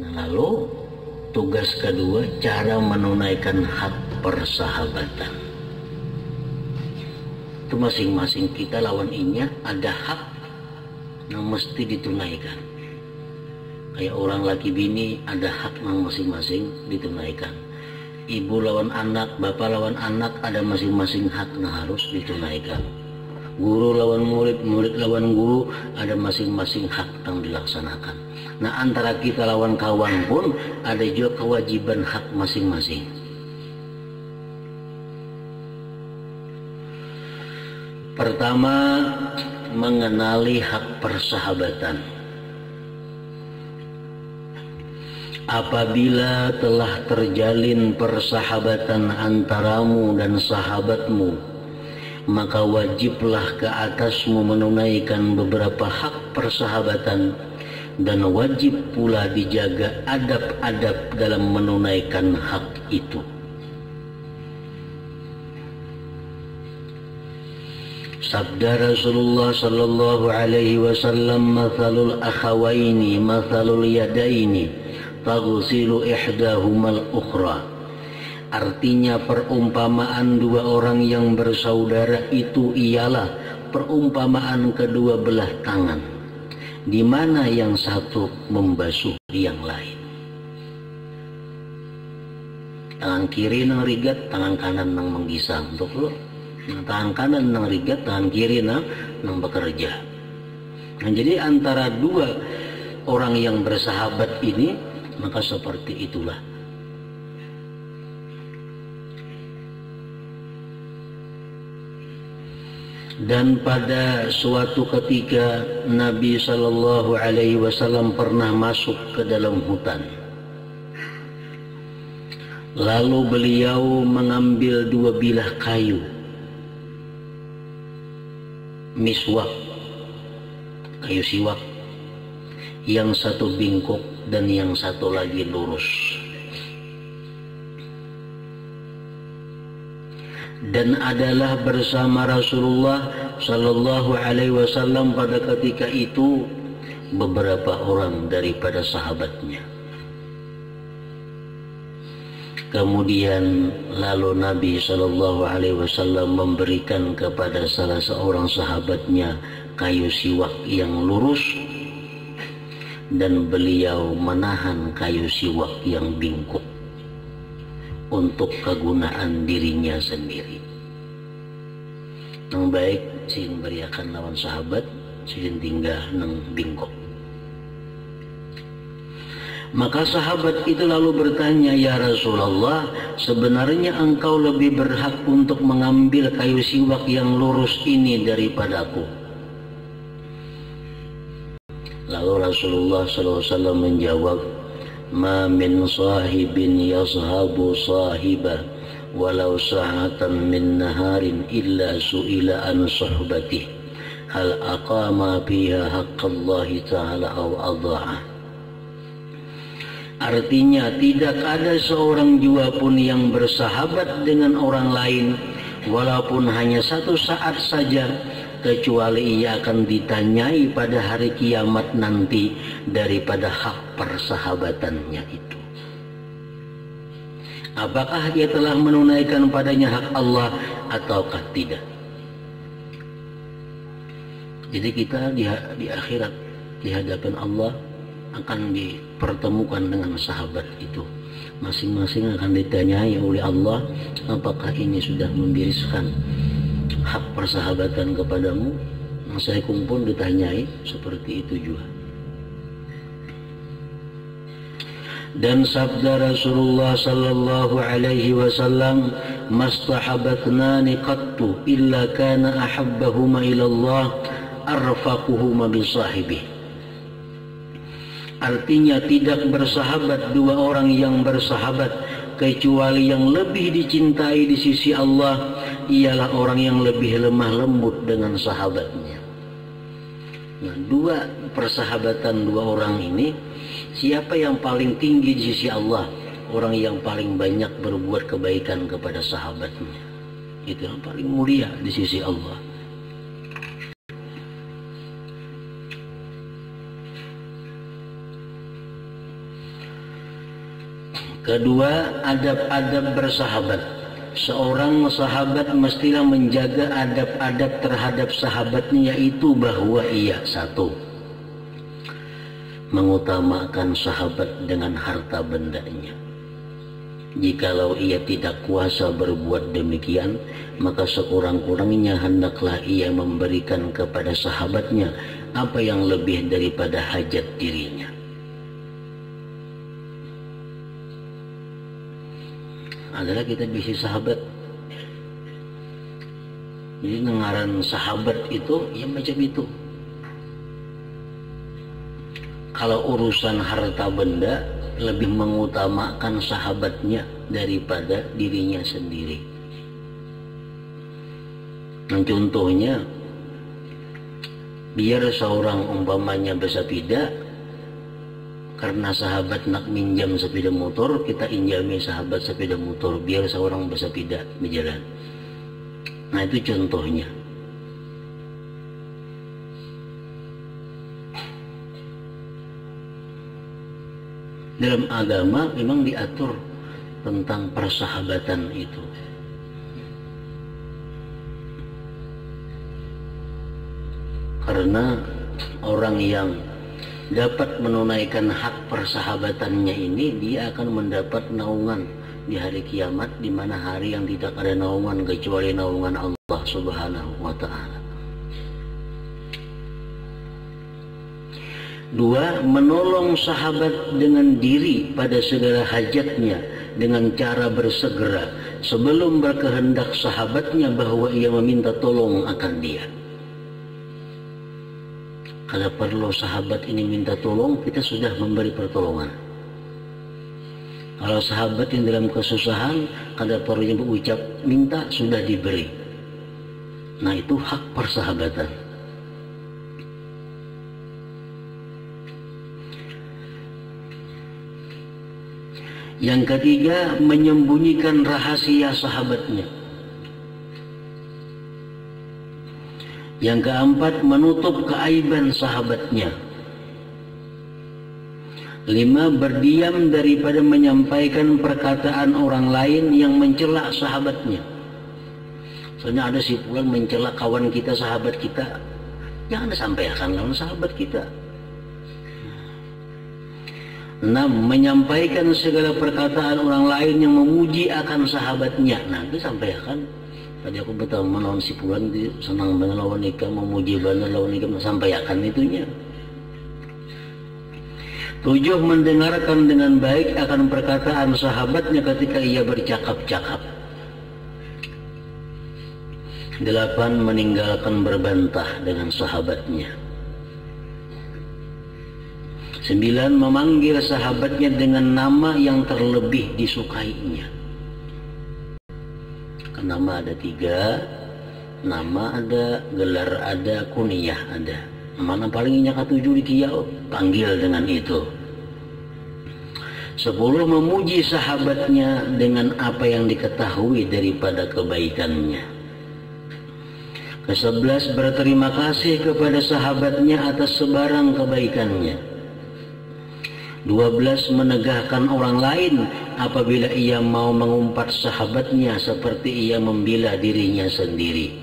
Lalu tugas kedua, cara menunaikan hak persahabatan. Itu masing-masing kita lawan inya ada hak yang mesti ditunaikan. Kayak orang laki bini ada hak yang masing-masing ditunaikan. Ibu lawan anak, bapak lawan anak ada masing-masing hak yang harus ditunaikan. Guru lawan murid, murid lawan guru ada masing-masing hak yang dilaksanakan. Nah, antara kita lawan kawan pun ada juga kewajiban hak masing-masing. Pertama, mengenali hak persahabatan. Apabila telah terjalin persahabatan antaramu dan sahabatmu, maka wajiblah ke atasmu menunaikan beberapa hak persahabatan, dan wajib pula dijaga adab-adab dalam menunaikan hak itu. Sabda Rasulullah sallallahu alaihi wasallam, "Mathalul akhawaini mathalul yadaini taghsilu ihdahumal ukhra." Artinya perumpamaan dua orang yang bersaudara itu ialah perumpamaan kedua belah tangan, di mana yang satu membasuh yang lain. Tangan kiri nang rigat, tangan kanan nang menggisang. Untuk lo, tangan kanan nang rigat, tangan kiri nang bekerja. Nah, jadi antara dua orang yang bersahabat ini, maka seperti itulah. Dan pada suatu ketika Nabi Shallallahu Alaihi Wasallam pernah masuk ke dalam hutan. Lalu beliau mengambil dua bilah kayu, miswak, kayu siwak, yang satu bingkok dan yang satu lagi lurus. Dan adalah bersama Rasulullah Sallallahu Alaihi Wasallam pada ketika itu beberapa orang daripada sahabatnya. Kemudian lalu Nabi Sallallahu Alaihi Wasallam memberikan kepada salah seorang sahabatnya kayu siwak yang lurus, dan beliau menahan kayu siwak yang bingkok untuk kegunaan dirinya sendiri. Nang baik sin beriakan lawan sahabat, sin tinggal nang bingkok. Maka sahabat itu lalu bertanya, "Ya Rasulullah, sebenarnya engkau lebih berhak untuk mengambil kayu siwak yang lurus ini daripadaku." Lalu Rasulullah SAW menjawab, "Ma min sahibin yashabu sahibah walau sa'atan min naharin illa su'ila an suhbatih hal aqama biha haqqallahi ta'ala aw adha'ah." Artinya, tidak ada seorang jua pun yang bersahabat dengan orang lain walaupun hanya satu saat saja, kecuali ia akan ditanyai pada hari kiamat nanti daripada hak persahabatannya itu. Apakah dia telah menunaikan padanya hak Allah ataukah tidak? Jadi kita di akhirat, di hadapan Allah akan dipertemukan dengan sahabat itu. Masing-masing akan ditanyai oleh Allah, apakah ini sudah membiriskan hak persahabatan kepadamu? Saya pun ditanyai seperti itu juga. Dan sabda Rasulullah sallallahu alaihi wasallam, "Mastahabatnani qattu illa kana ahabbahuma ila Allah arfaquhuma bi sahibi." Artinya, tidak bersahabat dua orang yang bersahabat kecuali yang lebih dicintai di sisi Allah ialah orang yang lebih lemah lembut dengan sahabatnya. Nah, dua persahabatan dua orang ini, siapa yang paling tinggi di sisi Allah? Orang yang paling banyak berbuat kebaikan kepada sahabatnya. Itu yang paling mulia di sisi Allah. Kedua, adab-adab bersahabat. Seorang sahabat mestilah menjaga adab-adab terhadap sahabatnya, yaitu bahwa ia satu, mengutamakan sahabat dengan harta bendanya. Jikalau ia tidak kuasa berbuat demikian, maka sekurang-kurangnya hendaklah ia memberikan kepada sahabatnya apa yang lebih daripada hajat dirinya. Adalah kita bisi sahabat. Jadi ngaran sahabat itu ya macam itu. Kalau urusan harta benda, lebih mengutamakan sahabatnya daripada dirinya sendiri. Nah, contohnya, biar seorang umpamanya bersepeda, karena sahabat nak minjam sepeda motor, kita injami sahabat sepeda motor biar seorang bersepeda berjalan. Nah, itu contohnya. Dalam agama memang diatur tentang persahabatan itu. Karena orang yang dapat menunaikan hak persahabatannya ini, dia akan mendapat naungan di hari kiamat, di mana hari yang tidak ada naungan kecuali naungan Allah Subhanahu wa Ta'ala. Dua, menolong sahabat dengan diri pada segala hajatnya dengan cara bersegera sebelum berkehendak sahabatnya bahwa ia meminta tolong akan dia. Kalau perlu sahabat ini minta tolong, kita sudah memberi pertolongan. Kalau sahabat yang dalam kesusahan, kalau perlunya berucap minta, sudah diberi. Nah, itu hak persahabatan. Yang ketiga, menyembunyikan rahasia sahabatnya. Yang keempat, menutup keaiban sahabatnya. 5, berdiam daripada menyampaikan perkataan orang lain yang mencela sahabatnya. Soalnya ada si pulang mencela kawan kita, sahabat kita, jangan disampaikan lawan sahabat kita. 6, menyampaikan segala perkataan orang lain yang memuji akan sahabatnya. Nah, itu sampaikan. Tadi aku bertemu lawan si pulang, senang banget lawan nikah, memuji banget lawan nikah, sampaikan itunya. 7, mendengarkan dengan baik akan perkataan sahabatnya ketika ia bercakap-cakap. 8, meninggalkan berbantah dengan sahabatnya. 9, memanggil sahabatnya dengan nama yang terlebih disukainya. Nama ada 3, nama ada, gelar ada, kunyah ada. Mana paling inyak ketujuh di dia, panggil dengan itu. 10, memuji sahabatnya dengan apa yang diketahui daripada kebaikannya. Ke-11, berterima kasih kepada sahabatnya atas sebarang kebaikannya. 12, menegahkan orang lain apabila ia mau mengumpat sahabatnya seperti ia membela dirinya sendiri.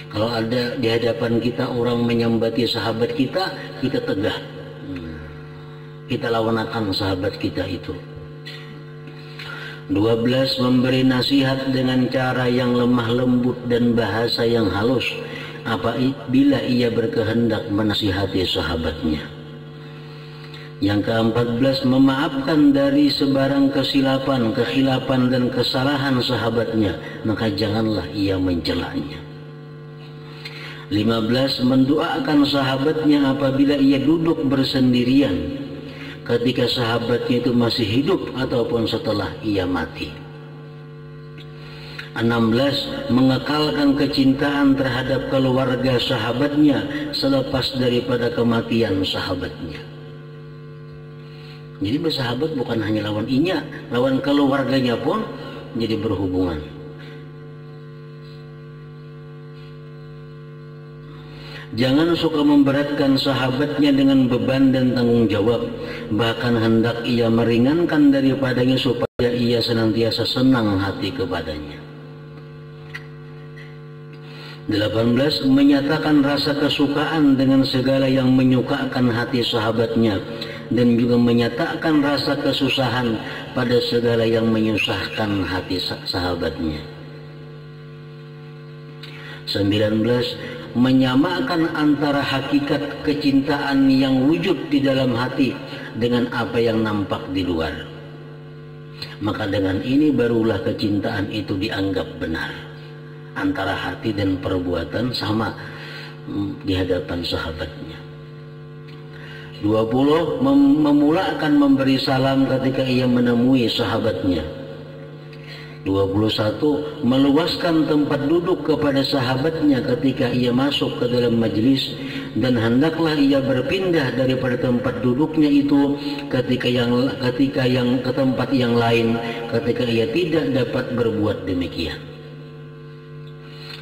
Kalau ada di hadapan kita orang menyambati sahabat kita, kita tegah. Kita lawan sahabat kita itu. 12, memberi nasihat dengan cara yang lemah lembut dan bahasa yang halus apabila ia berkehendak menasihati sahabatnya. Yang ke-14, memaafkan dari sebarang kesilapan, kekhilapan dan kesalahan sahabatnya, maka janganlah ia mencelanya. 15, mendoakan sahabatnya apabila ia duduk bersendirian, ketika sahabatnya itu masih hidup ataupun setelah ia mati. 16, mengekalkan kecintaan terhadap keluarga sahabatnya selepas daripada kematian sahabatnya. Jadi bersahabat bukan hanya lawan inya, lawan keluarganya pun jadi berhubungan. Jangan suka memberatkan sahabatnya dengan beban dan tanggung jawab, bahkan hendak ia meringankan daripadanya supaya ia senantiasa senang hati kepadanya. 18. Menyatakan rasa kesukaan dengan segala yang menyukakan hati sahabatnya, dan juga menyatakan rasa kesusahan pada segala yang menyusahkan hati sahabatnya. 19. Menyamakan antara hakikat kecintaan yang wujud di dalam hati dengan apa yang nampak di luar. Maka dengan ini barulah kecintaan itu dianggap benar. Antara hati dan perbuatan sama di hadapan sahabatnya. 20. Memulakan memberi salam ketika ia menemui sahabatnya. 21. Meluaskan tempat duduk kepada sahabatnya ketika ia masuk ke dalam majlis, dan hendaklah ia berpindah daripada tempat duduknya itu ketika yang ke tempat yang lain ketika ia tidak dapat berbuat demikian.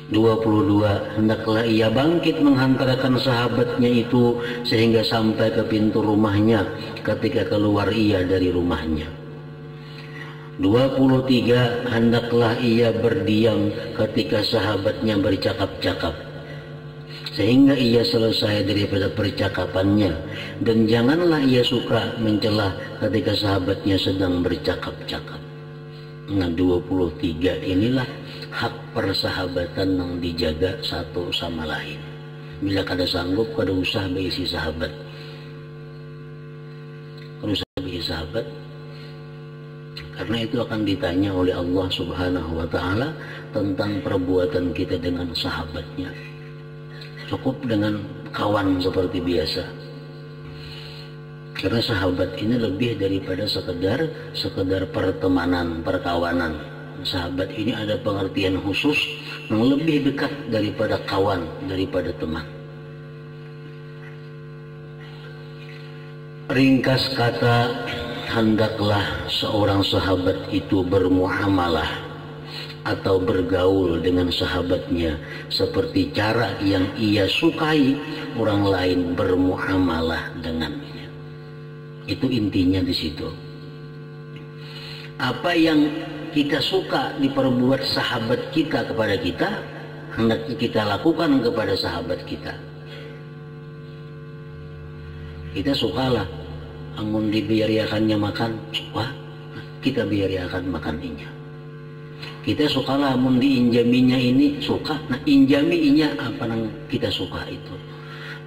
22. Hendaklah ia bangkit menghantarkan sahabatnya itu sehingga sampai ke pintu rumahnya ketika keluar ia dari rumahnya. 23. Hendaklah ia berdiam ketika sahabatnya bercakap-cakap sehingga ia selesai daripada percakapannya, dan janganlah ia suka mencela ketika sahabatnya sedang bercakap-cakap. Nah, 23 inilah hak persahabatan yang dijaga satu sama lain. Bila kada sanggup, kada usah berisi sahabat. Kada usah berisi sahabat, karena itu akan ditanya oleh Allah Subhanahu wa Ta'ala tentang perbuatan kita dengan sahabatnya. Cukup dengan kawan seperti biasa, karena sahabat ini lebih daripada sekedar pertemanan, perkawanan. Sahabat ini ada pengertian khusus yang lebih dekat daripada kawan, daripada teman. Ringkas kata, hendaklah seorang sahabat itu bermuamalah atau bergaul dengan sahabatnya seperti cara yang ia sukai orang lain bermuamalah dengannya. Itu intinya di situ. Apa yang kita suka diperbuat sahabat kita kepada kita, hendaknya kita lakukan kepada sahabat kita. Kita sukalah anggun dibiaryakannya makan, suka, kita biaryakan makaninya. Kita sukalah amun diinjaminya ini, suka, nah injaminya apa yang kita suka itu.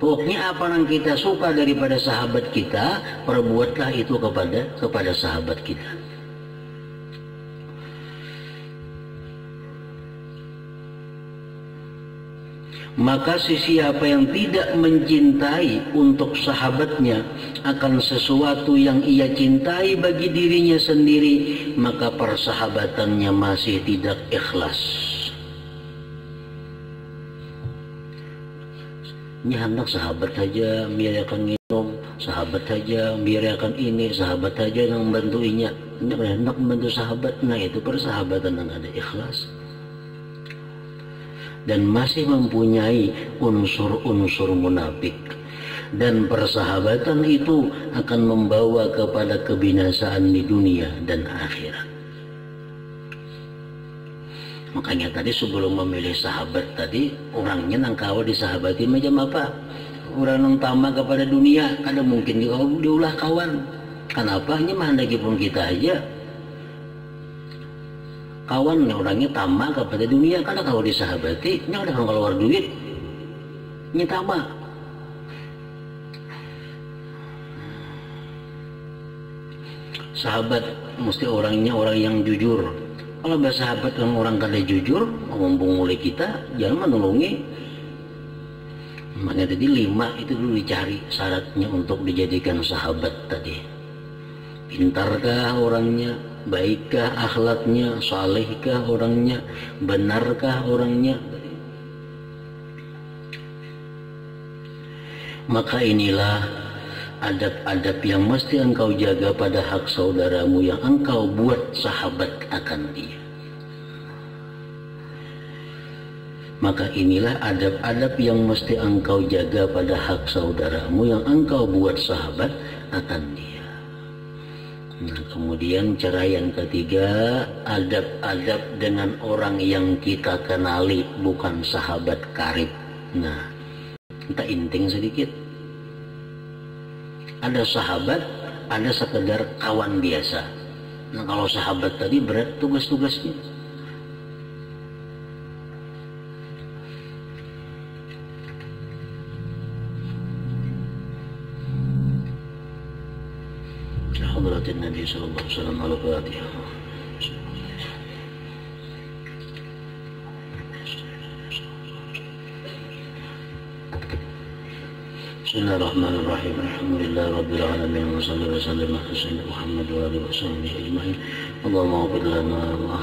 Pokoknya apa yang kita suka daripada sahabat kita, perbuatlah itu kepada sahabat kita. Maka siapa yang tidak mencintai untuk sahabatnya akan sesuatu yang ia cintai bagi dirinya sendiri, maka persahabatannya masih tidak ikhlas. Ini hendak sahabat saja biarkan minum, sahabat saja biarkan ini, sahabat saja yang membantuinya. Hendak membantu sahabat, nah itu persahabatan yang ada ikhlas dan masih mempunyai unsur-unsur munafik, dan persahabatan itu akan membawa kepada kebinasaan di dunia dan akhirat. Makanya tadi sebelum memilih sahabat tadi, orangnya nang kawa disahabati macam apa? Orang nang tama kepada dunia, kada mungkin diulah kawan. Kenapa? Ini mah handaki pun kita aja. Kawan orangnya tamak kepada dunia, karena kalau disahabati, ini ada orang keluar duit, ini tamak. Sahabat mesti orangnya orang yang jujur. Kalau bersahabat dengan orang kada jujur, ngomong oleh kita, jangan menolongi. Makanya tadi 5 itu dulu dicari syaratnya untuk dijadikan sahabat tadi. Pintarkah orangnya? Baikkah akhlaknya, salehkah orangnya, benarkah orangnya? Maka inilah adab-adab yang mesti engkau jaga pada hak saudaramu yang engkau buat sahabat akan dia. Maka inilah adab-adab yang mesti engkau jaga pada hak saudaramu yang engkau buat sahabat akan dia. Nah, kemudian cara yang ketiga, adab-adab dengan orang yang kita kenali, bukan sahabat karib. Nah, kita inting sedikit. Ada sahabat, ada sekedar kawan biasa. Nah, kalau sahabat tadi berat tugas-tugasnya. Hadratin Nabi sallallahu alaihi wasallam al-Fatihah. Bismillahirrahmanirrahim. Alhamdulillah rabbil alamin wa sallallahu alaihi wa sallam ala sayyidina Muhammad wa alihi wa sahbihi ajma'in. Allahumma ighfir lana ma